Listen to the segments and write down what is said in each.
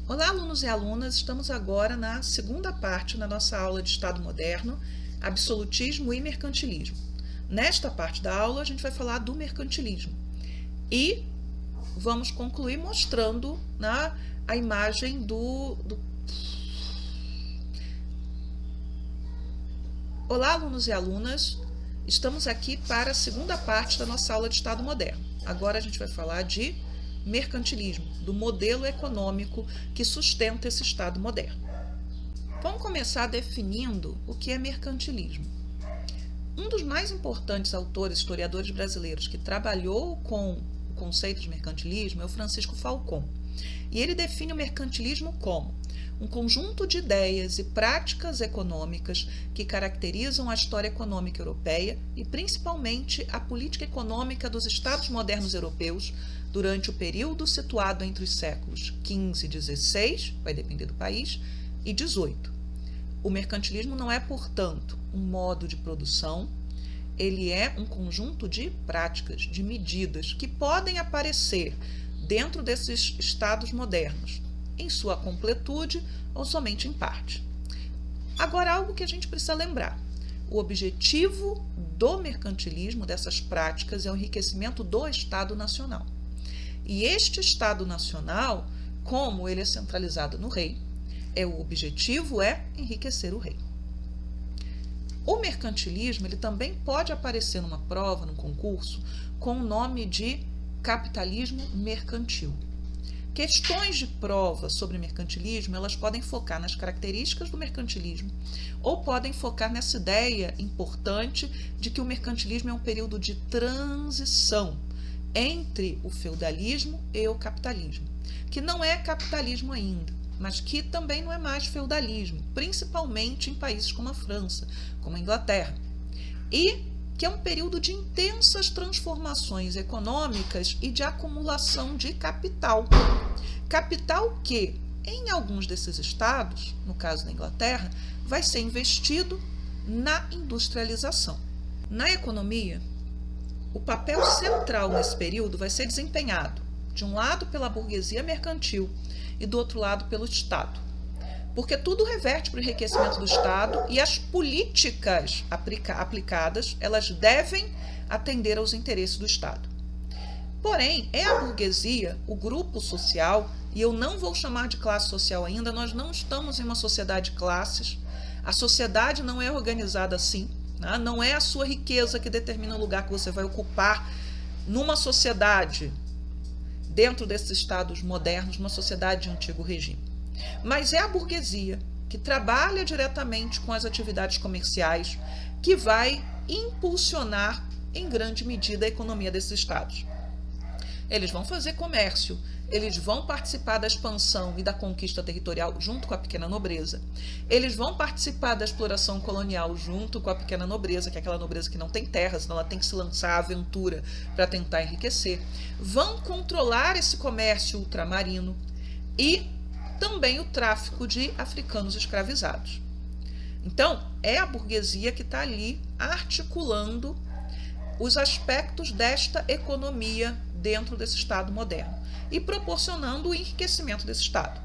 Olá, alunos e alunas! Estamos agora na segunda parte da nossa aula de Estado Moderno, Absolutismo e Mercantilismo. Nesta parte da aula, a gente vai falar do mercantilismo e vamos concluir mostrando a imagem Olá, alunos e alunas! Estamos aqui para a segunda parte da nossa aula de Estado Moderno. Agora a gente vai falar de mercantilismo, do modelo econômico que sustenta esse Estado moderno. Vamos começar definindo o que é mercantilismo. Um dos mais importantes autores, historiadores brasileiros, que trabalhou com o conceito de mercantilismo é o Francisco Falcon. E ele define o mercantilismo como um conjunto de ideias e práticas econômicas que caracterizam a história econômica europeia e principalmente a política econômica dos Estados modernos europeus durante o período situado entre os séculos XV e XVI, vai depender do país, e XVIII. O mercantilismo não é, portanto, um modo de produção, ele é um conjunto de práticas, de medidas que podem aparecer dentro desses estados modernos, em sua completude ou somente em parte. Agora, algo que a gente precisa lembrar. O objetivo do mercantilismo, dessas práticas, é o enriquecimento do Estado Nacional. E este Estado Nacional, como ele é centralizado no rei, o objetivo é enriquecer o rei. O mercantilismo ele também pode aparecer numa prova, num concurso, com o nome de capitalismo mercantil. Questões de prova sobre mercantilismo, elas podem focar nas características do mercantilismo ou podem focar nessa ideia importante de que o mercantilismo é um período de transição entre o feudalismo e o capitalismo, que não é capitalismo ainda, mas que também não é mais feudalismo, principalmente em países como a França, como a Inglaterra, e que é um período de intensas transformações econômicas e de acumulação de capital. Capital que, em alguns desses estados, no caso da Inglaterra, vai ser investido na industrialização. Na economia, o papel central nesse período vai ser desempenhado, de um lado pela burguesia mercantil e do outro lado pelo Estado. Porque tudo reverte para o enriquecimento do Estado e as políticas aplicadas, elas devem atender aos interesses do Estado. Porém, é a burguesia, o grupo social, e eu não vou chamar de classe social ainda, nós não estamos em uma sociedade de classes, a sociedade não é organizada assim, não é a sua riqueza que determina o lugar que você vai ocupar numa sociedade, dentro desses estados modernos, numa sociedade de antigo regime. Mas é a burguesia que trabalha diretamente com as atividades comerciais que vai impulsionar em grande medida a economia desses estados. Eles vão fazer comércio, eles vão participar da expansão e da conquista territorial junto com a pequena nobreza, eles vão participar da exploração colonial junto com a pequena nobreza, que é aquela nobreza que não tem terra, senão ela tem que se lançar à aventura para tentar enriquecer, vão controlar esse comércio ultramarino e também o tráfico de africanos escravizados. Então, é a burguesia que está ali articulando os aspectos desta economia dentro desse Estado moderno e proporcionando o enriquecimento desse Estado.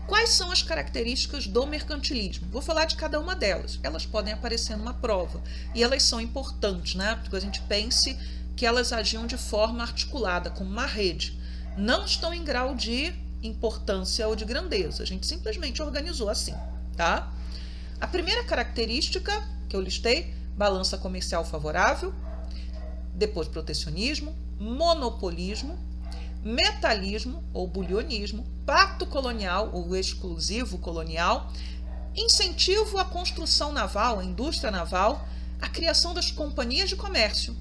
Quais são as características do mercantilismo? Vou falar de cada uma delas. Elas podem aparecer numa prova e elas são importantes, porque a gente pense que elas agiam de forma articulada, como uma rede. Não estão em grau de importância ou de grandeza, a gente simplesmente organizou assim, tá? A primeira característica que eu listei, balança comercial favorável, depois protecionismo, monopolismo, metalismo ou bulionismo, pacto colonial ou exclusivo colonial, incentivo à construção naval, à indústria naval, a criação das companhias de comércio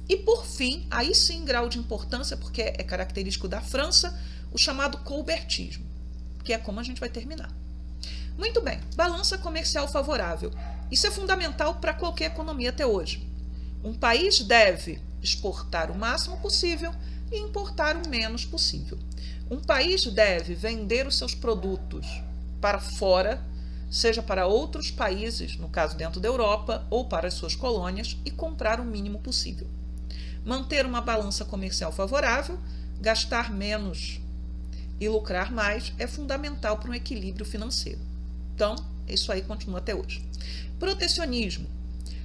e, por fim, aí sim grau de importância, porque é característico da França, o chamado colbertismo, que é como a gente vai terminar. Muito bem, balança comercial favorável. Isso é fundamental para qualquer economia até hoje. Um país deve exportar o máximo possível e importar o menos possível. Um país deve vender os seus produtos para fora, seja para outros países, no caso dentro da Europa, ou para as suas colônias, e comprar o mínimo possível. Manter uma balança comercial favorável, gastar menos e lucrar mais é fundamental para um equilíbrio financeiro. Então, isso aí continua até hoje. Protecionismo.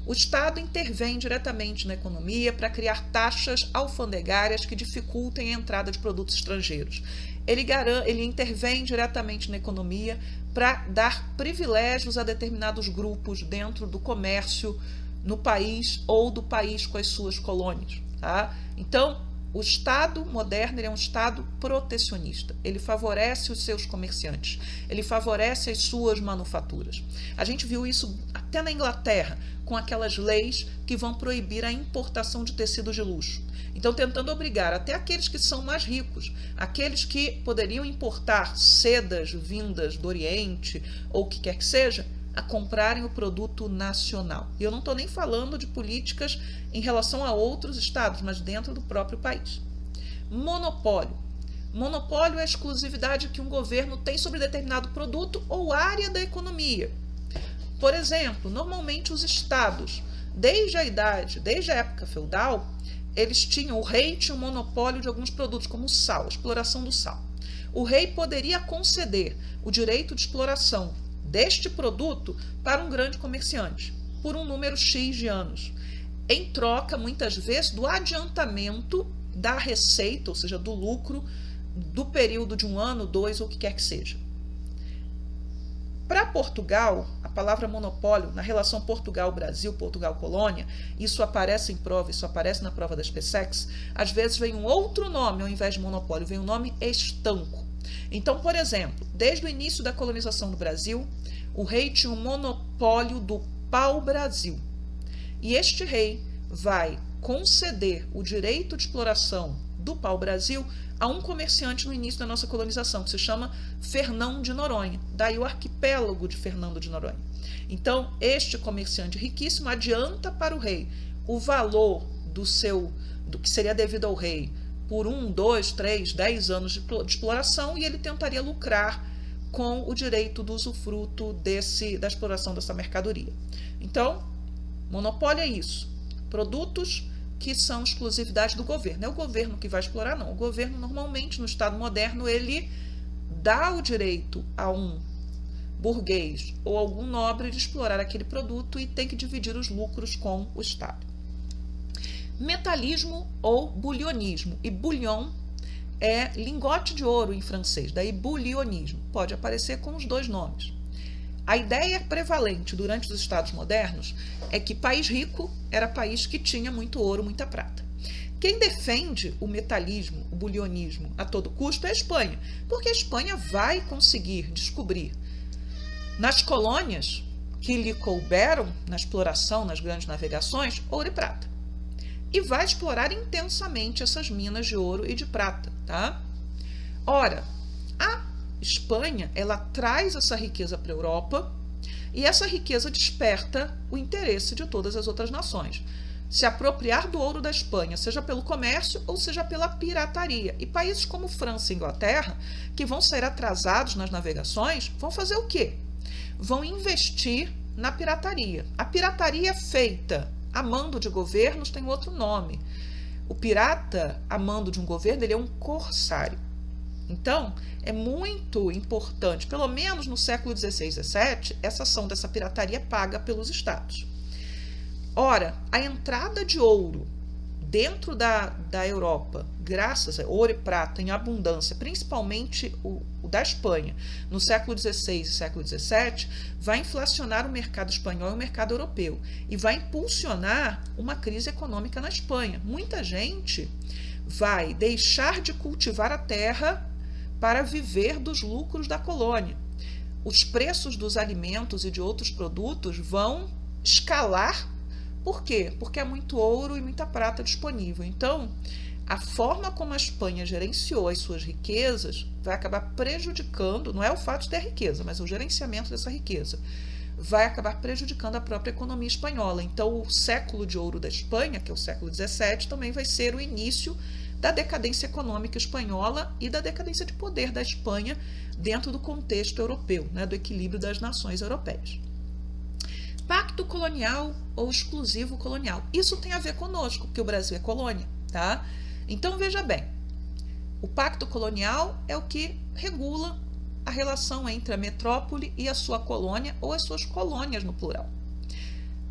O Estado intervém diretamente na economia para criar taxas alfandegárias que dificultem a entrada de produtos estrangeiros. Ele intervém diretamente na economia para dar privilégios a determinados grupos dentro do comércio no país ou do país com as suas colônias. Tá? Então, o Estado moderno é um Estado protecionista. Ele favorece os seus comerciantes, ele favorece as suas manufaturas. A gente viu isso até na Inglaterra, com aquelas leis que vão proibir a importação de tecidos de luxo. Então, tentando obrigar até aqueles que são mais ricos, aqueles que poderiam importar sedas vindas do Oriente ou o que quer que seja, a comprarem o produto nacional. E eu não estou nem falando de políticas em relação a outros estados, mas dentro do próprio país. Monopólio. Monopólio é a exclusividade que um governo tem sobre determinado produto ou área da economia. Por exemplo, normalmente os estados, desde a época feudal, o rei tinha um monopólio de alguns produtos, como o sal, a exploração do sal. O rei poderia conceder o direito de exploração deste produto para um grande comerciante, por um número X de anos, em troca, muitas vezes, do adiantamento da receita, ou seja, do lucro, do período de 1 ano, 2, ou o que quer que seja. Para Portugal, a palavra monopólio, na relação Portugal-Brasil, Portugal-Colônia, isso aparece em prova, isso aparece na prova das PSECs, às vezes vem um outro nome ao invés de monopólio, vem o nome estanco. Então, por exemplo, desde o início da colonização do Brasil, o rei tinha o monopólio do pau-brasil. E este rei vai conceder o direito de exploração do pau-brasil a um comerciante no início da nossa colonização, que se chama Fernão de Noronha. Daí o arquipélago de Fernando de Noronha. Então, este comerciante riquíssimo adianta para o rei o valor do que seria devido ao rei por 1, 2, 3, 10 anos de exploração, e ele tentaria lucrar com o direito do usufruto da exploração dessa mercadoria. Então, monopólio é isso. Produtos que são exclusividade do governo. Não é o governo que vai explorar, não. O governo, normalmente, no Estado moderno, ele dá o direito a um burguês ou algum nobre de explorar aquele produto e tem que dividir os lucros com o Estado. Metalismo ou bullionismo. E bullion é lingote de ouro em francês, daí bullionismo. Pode aparecer com os dois nomes. A ideia prevalente durante os estados modernos é que país rico era país que tinha muito ouro, muita prata. Quem defende o metalismo, o bullionismo a todo custo é a Espanha, porque a Espanha vai conseguir descobrir nas colônias que lhe couberam na exploração, nas grandes navegações, ouro e prata. E vai explorar intensamente essas minas de ouro e de prata, tá? Ora, a Espanha, ela traz essa riqueza para a Europa e essa riqueza desperta o interesse de todas as outras nações. Se apropriar do ouro da Espanha, seja pelo comércio ou seja pela pirataria. E países como França e Inglaterra, que vão sair atrasados nas navegações, vão fazer o quê? Vão investir na pirataria. A pirataria feita a mando de governos tem outro nome. O pirata, a mando de um governo, ele é um corsário. Então, é muito importante, pelo menos no século XVI e XVII, essa ação dessa pirataria paga pelos estados. Ora, a entrada de ouro dentro da Europa, graças a ouro e prata em abundância, principalmente o da Espanha, no século XVI e século XVII, vai inflacionar o mercado espanhol e o mercado europeu e vai impulsionar uma crise econômica na Espanha. Muita gente vai deixar de cultivar a terra para viver dos lucros da colônia. Os preços dos alimentos e de outros produtos vão escalar. Por quê? Porque há muito ouro e muita prata disponível. Então, a forma como a Espanha gerenciou as suas riquezas vai acabar prejudicando, não é o fato de ter riqueza, mas o gerenciamento dessa riqueza, vai acabar prejudicando a própria economia espanhola. Então, o século de ouro da Espanha, que é o século XVII, também vai ser o início da decadência econômica espanhola e da decadência de poder da Espanha dentro do contexto europeu, né, do equilíbrio das nações europeias. Pacto colonial ou exclusivo colonial. Isso tem a ver conosco, porque o Brasil é colônia, tá? Então, veja bem, O pacto colonial é o que regula a relação entre a metrópole e a sua colônia ou as suas colônias no plural.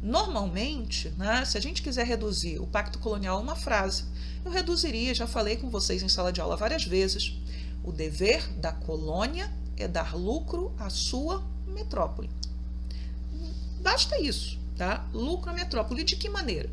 Normalmente, né, se a gente quiser reduzir o pacto colonial a uma frase, eu reduziria, já falei com vocês em sala de aula várias vezes, o dever da colônia é dar lucro à sua metrópole. Basta isso, tá? Lucro à metrópole. De que maneira?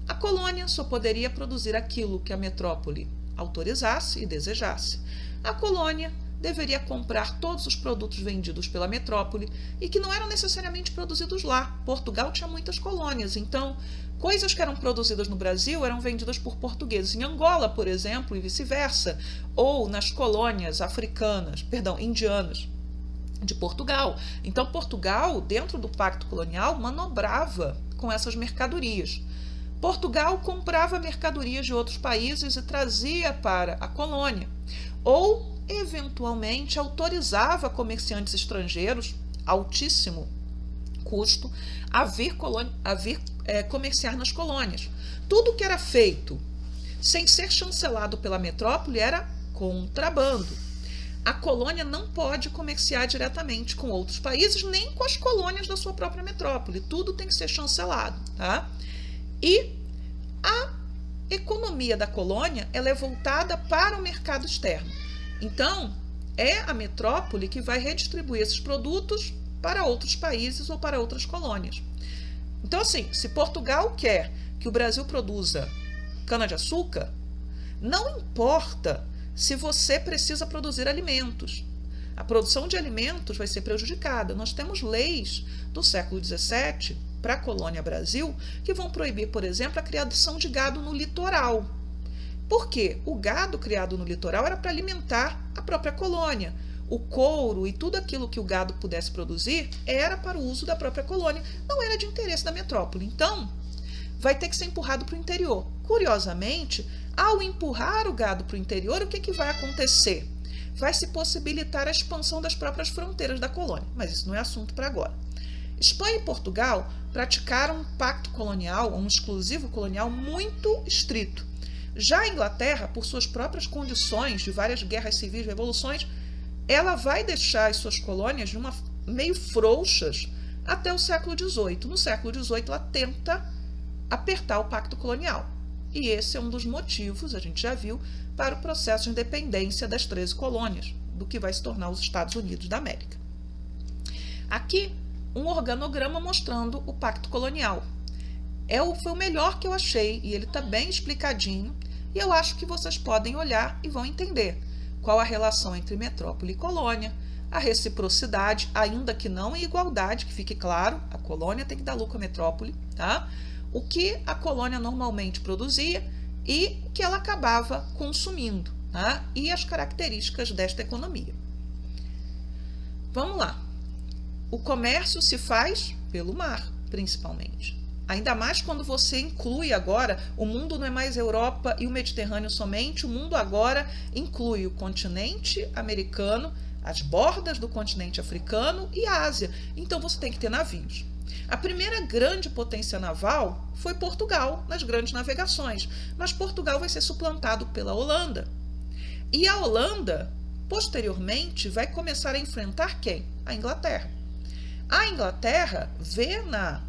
A colônia só poderia produzir aquilo que a metrópole autorizasse e desejasse. A colônia deveria comprar todos os produtos vendidos pela metrópole e que não eram necessariamente produzidos lá. Portugal tinha muitas colônias, então coisas que eram produzidas no Brasil eram vendidas por portugueses em Angola, por exemplo, e vice-versa, ou nas colônias indianas de Portugal. Então Portugal, dentro do pacto colonial, manobrava com essas mercadorias. Portugal comprava mercadorias de outros países e trazia para a colônia, ou eventualmente autorizava comerciantes estrangeiros, altíssimo custo, a vir comerciar nas colônias. Tudo que era feito sem ser chancelado pela metrópole era contrabando. A colônia não pode comerciar diretamente com outros países, nem com as colônias da sua própria metrópole. Tudo tem que ser chancelado, tá? E a economia da colônia ela é voltada para o mercado externo. Então, é a metrópole que vai redistribuir esses produtos para outros países ou para outras colônias. Então, assim, se Portugal quer que o Brasil produza cana-de-açúcar, não importa se você precisa produzir alimentos. A produção de alimentos vai ser prejudicada. Nós temos leis do século XVII para a colônia Brasil que vão proibir, por exemplo, a criação de gado no litoral. Por quê? O gado criado no litoral era para alimentar a própria colônia. O couro e tudo aquilo que o gado pudesse produzir era para o uso da própria colônia, não era de interesse da metrópole. Então, vai ter que ser empurrado para o interior. Curiosamente, ao empurrar o gado para o interior, o que vai acontecer? Vai se possibilitar a expansão das próprias fronteiras da colônia, mas isso não é assunto para agora. Espanha e Portugal praticaram um pacto colonial, um exclusivo colonial muito estrito. Já a Inglaterra, por suas próprias condições de várias guerras civis e revoluções, ela vai deixar as suas colônias meio frouxas até o século XVIII. No século XVIII, ela tenta apertar o pacto colonial. E esse é um dos motivos, a gente já viu, para o processo de independência das 13 colônias, do que vai se tornar os Estados Unidos da América. Aqui, um organograma mostrando o pacto colonial. Foi o melhor que eu achei, e ele está bem explicadinho, e eu acho que vocês podem olhar e vão entender qual a relação entre metrópole e colônia, a reciprocidade, ainda que não em igualdade, que fique claro, a colônia tem que dar lucro à metrópole, tá? O que a colônia normalmente produzia e o que ela acabava consumindo, tá? E as características desta economia. Vamos lá. O comércio se faz pelo mar, principalmente. Ainda mais quando você inclui agora, o mundo não é mais Europa e o Mediterrâneo somente, o mundo agora inclui o continente americano, as bordas do continente africano e a Ásia. Então você tem que ter navios. A primeira grande potência naval foi Portugal, nas grandes navegações, mas Portugal vai ser suplantado pela Holanda. E a Holanda, posteriormente, vai começar a enfrentar quem? A Inglaterra. A Inglaterra vê na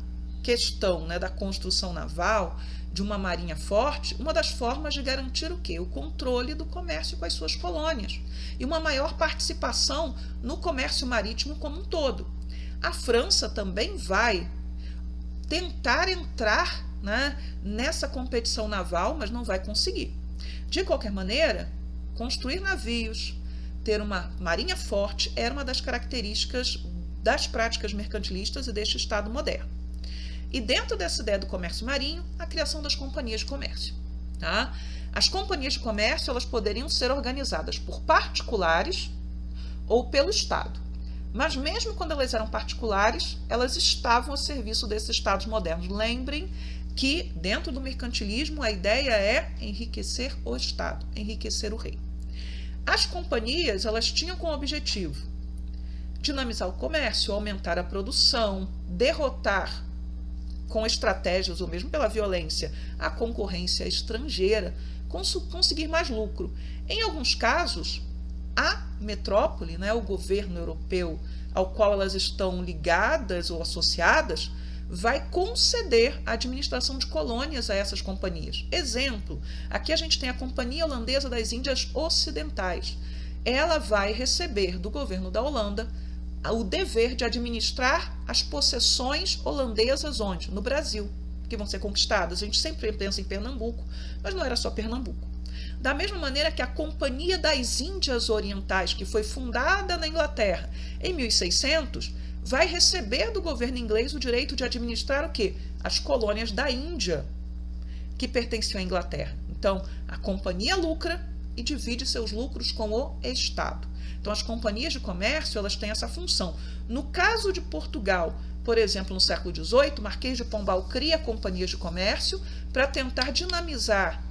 questão, né, da construção naval, de uma marinha forte, uma das formas de garantir o quê? O controle do comércio com as suas colônias e uma maior participação no comércio marítimo como um todo. A França também vai tentar entrar, né, nessa competição naval, mas não vai conseguir. De qualquer maneira, construir navios, ter uma marinha forte, era uma das características das práticas mercantilistas e deste Estado moderno. E dentro dessa ideia do comércio marinho, a criação das companhias de comércio. Tá? As companhias de comércio elas poderiam ser organizadas por particulares ou pelo Estado. Mas mesmo quando elas eram particulares, elas estavam a serviço desses Estados modernos. Lembrem que dentro do mercantilismo a ideia é enriquecer o Estado, enriquecer o rei. As companhias elas tinham como objetivo dinamizar o comércio, aumentar a produção, derrotar com estratégias ou mesmo pela violência, a concorrência estrangeira, conseguir mais lucro. Em alguns casos, a metrópole, né, o governo europeu ao qual elas estão ligadas ou associadas, vai conceder a administração de colônias a essas companhias. Exemplo, aqui a gente tem a Companhia Holandesa das Índias Ocidentais. Ela vai receber do governo da Holanda o dever de administrar as possessões holandesas onde? No Brasil, que vão ser conquistadas. A gente sempre pensa em Pernambuco, mas não era só Pernambuco. Da mesma maneira que a Companhia das Índias Orientais, que foi fundada na Inglaterra em 1600, vai receber do governo inglês o direito de administrar o quê? As colônias da Índia, que pertenciam à Inglaterra. Então, a companhia lucra e divide seus lucros com o Estado. Então, as companhias de comércio, elas têm essa função. No caso de Portugal, por exemplo, no século XVIII, o Marquês de Pombal cria companhias de comércio para tentar dinamizar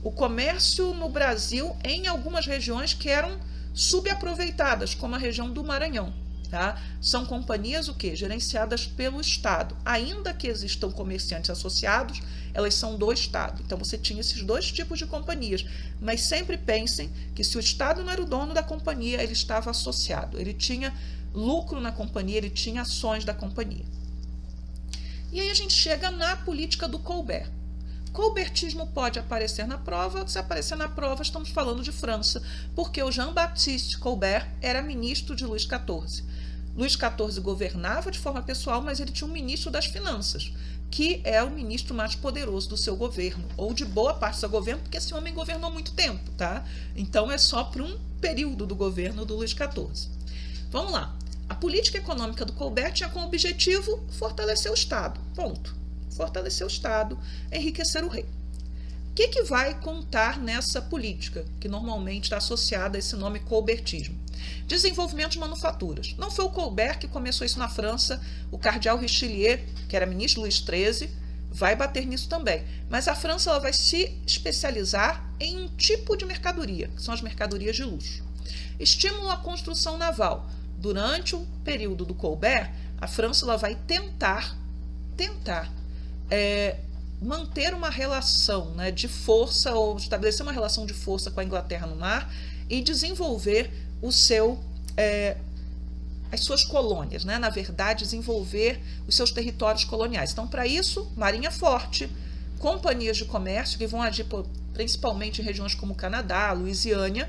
o comércio no Brasil em algumas regiões que eram subaproveitadas, como a região do Maranhão. Tá? São companhias o quê? Gerenciadas pelo Estado. Ainda que existam comerciantes associados, elas são do Estado. Então você tinha esses dois tipos de companhias. Mas sempre pensem que se o Estado não era o dono da companhia, ele estava associado. Ele tinha lucro na companhia, ele tinha ações da companhia. E aí a gente chega na política do Colbert. Colbertismo pode aparecer na prova. Se aparecer na prova, estamos falando de França, porque o Jean-Baptiste Colbert era ministro de Luís XIV. Luís XIV governava de forma pessoal, mas ele tinha um ministro das finanças, que é o ministro mais poderoso do seu governo, ou de boa parte do seu governo, porque esse homem governou muito tempo, tá? Então é só por um período do governo do Luís XIV. Vamos lá. A política econômica do Colbert tinha como objetivo fortalecer o Estado. Ponto. Fortalecer o Estado, enriquecer o rei. O que vai contar nessa política, que normalmente está associada a esse nome colbertismo? Desenvolvimento de manufaturas. Não foi o Colbert que começou isso na França, o cardeal Richelieu, que era ministro Luís XIII, vai bater nisso também. Mas a França ela vai se especializar em um tipo de mercadoria, que são as mercadorias de luxo. Estímulo à construção naval. Durante o período do Colbert, a França ela vai tentar manter uma relação, né, de força, ou estabelecer uma relação de força com a Inglaterra no mar e desenvolver as suas colônias, né? Na verdade, desenvolver os seus territórios coloniais. Então, para isso, marinha forte, companhias de comércio que vão agir principalmente em regiões como Canadá, Louisiana,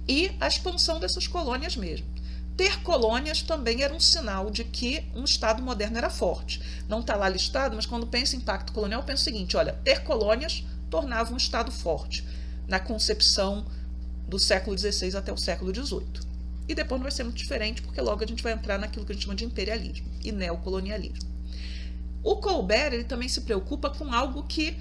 e a expansão dessas colônias mesmo. Ter colônias também era um sinal de que um Estado moderno era forte. Não está lá listado, mas quando pensa em impacto colonial, pensa o seguinte, olha, ter colônias tornava um Estado forte na concepção do século XVI até o século XVIII. E depois não vai ser muito diferente, porque logo a gente vai entrar naquilo que a gente chama de imperialismo e neocolonialismo. O Colbert ele também se preocupa com algo que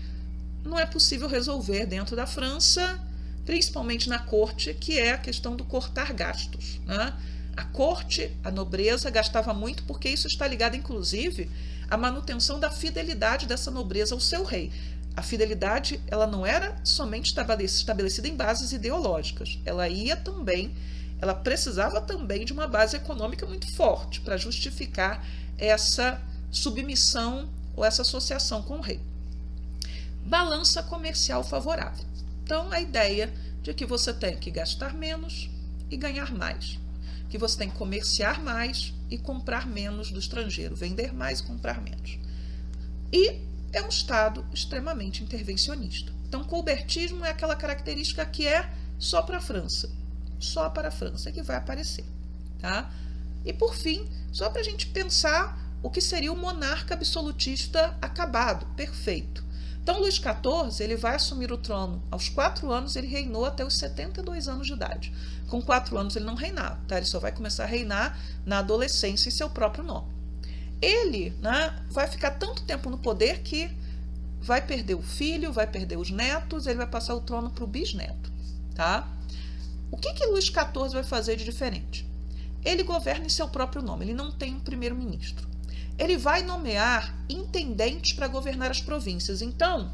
não é possível resolver dentro da França, principalmente na corte, que é a questão do cortar gastos, né? A corte, a nobreza, gastava muito porque isso está ligado, inclusive, à manutenção da fidelidade dessa nobreza ao seu rei. A fidelidade ela não era somente estabelecida em bases ideológicas, ela precisava também de uma base econômica muito forte para justificar essa submissão ou essa associação com o rei. Balança comercial favorável. Então, a ideia de que você tem que gastar menos e ganhar mais. Que você tem que comerciar mais e comprar menos do estrangeiro, vender mais e comprar menos. E é um Estado extremamente intervencionista. Então, colbertismo é aquela característica que é só para a França. Só para a França que vai aparecer. Tá? E, por fim, só para a gente pensar o que seria o monarca absolutista acabado, perfeito. Então, Luís XIV ele vai assumir o trono aos 4 anos, ele reinou até os 72 anos de idade. Com 4 anos ele não reinava, tá? Ele só vai começar a reinar na adolescência em seu próprio nome. Ele, né, vai ficar tanto tempo no poder que vai perder o filho, vai perder os netos, ele vai passar o trono para o bisneto. Tá? O que Luís XIV vai fazer de diferente? Ele governa em seu próprio nome, ele não tem um primeiro-ministro. Ele vai nomear intendentes para governar as províncias. Então,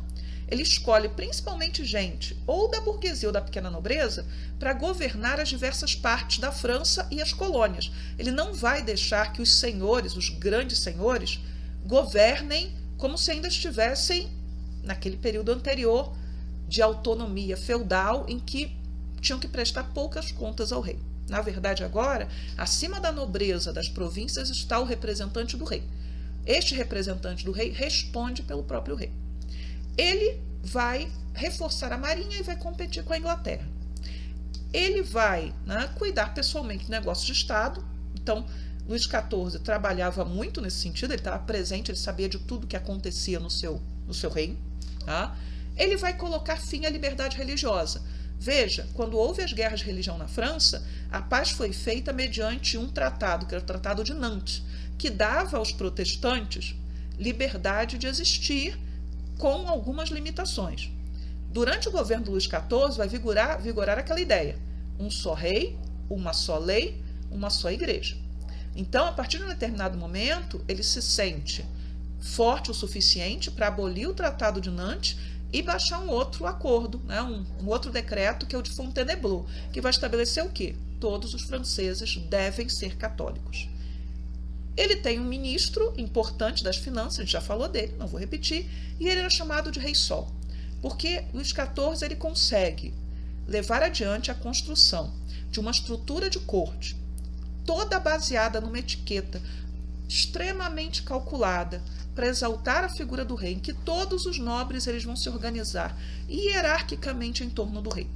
ele escolhe principalmente gente ou da burguesia ou da pequena nobreza para governar as diversas partes da França e as colônias. Ele não vai deixar que os senhores, os grandes senhores, governem como se ainda estivessem naquele período anterior de autonomia feudal em que tinham que prestar poucas contas ao rei. Na verdade, agora, acima da nobreza das províncias está o representante do rei. Este representante do rei responde pelo próprio rei. Ele vai reforçar a marinha e vai competir com a Inglaterra. Ele vai, né, cuidar pessoalmente do negócio de Estado. Então, Luís XIV trabalhava muito nesse sentido, ele estava presente, ele sabia de tudo que acontecia no seu reino. Tá? Ele vai colocar fim à liberdade religiosa. Veja, quando houve as guerras de religião na França, a paz foi feita mediante um tratado, que era o Tratado de Nantes, que dava aos protestantes liberdade de existir com algumas limitações. Durante o governo de Luís XIV vai vigorar aquela ideia: um só rei, uma só lei, uma só igreja. Então, a partir de um determinado momento, ele se sente forte o suficiente para abolir o Tratado de Nantes e baixar um outro acordo, né, um outro decreto, que é o de Fontainebleau, que vai estabelecer o quê? Todos os franceses devem ser católicos. Ele tem um ministro importante das finanças, a gente já falou dele, não vou repetir, e ele era chamado de Rei Sol, porque Luís XIV ele consegue levar adiante a construção de uma estrutura de corte, toda baseada numa etiqueta extremamente calculada, para exaltar a figura do rei, em que todos os nobres eles vão se organizar hierarquicamente em torno do rei.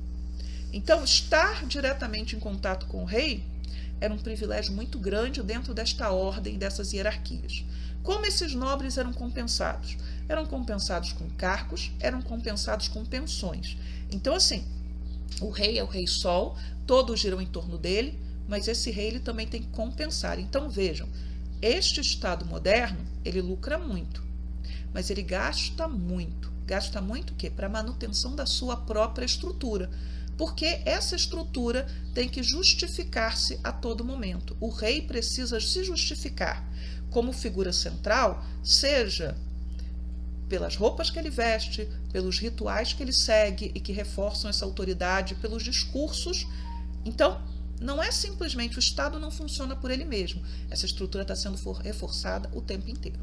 Então, estar diretamente em contato com o rei era um privilégio muito grande dentro desta ordem, dessas hierarquias. Como esses nobres eram compensados? Eram compensados com cargos, eram compensados com pensões. Então, assim, o rei é o Rei Sol, todos giram em torno dele, mas esse rei ele também tem que compensar. Então, vejam, este Estado moderno, ele lucra muito, mas ele gasta muito. Gasta muito o quê? Para a manutenção da sua própria estrutura, porque essa estrutura tem que justificar-se a todo momento. O rei precisa se justificar como figura central, seja pelas roupas que ele veste, pelos rituais que ele segue e que reforçam essa autoridade, pelos discursos. Então, não é simplesmente o Estado não funciona por ele mesmo. Essa estrutura está sendo reforçada o tempo inteiro.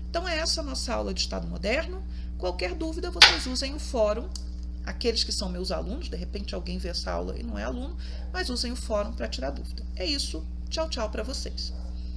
Então, é essa a nossa aula de Estado Moderno. Qualquer dúvida, vocês usem o fórum. Aqueles que são meus alunos, de repente alguém vê essa aula e não é aluno, mas usem o fórum para tirar dúvida. É isso. Tchau, tchau para vocês.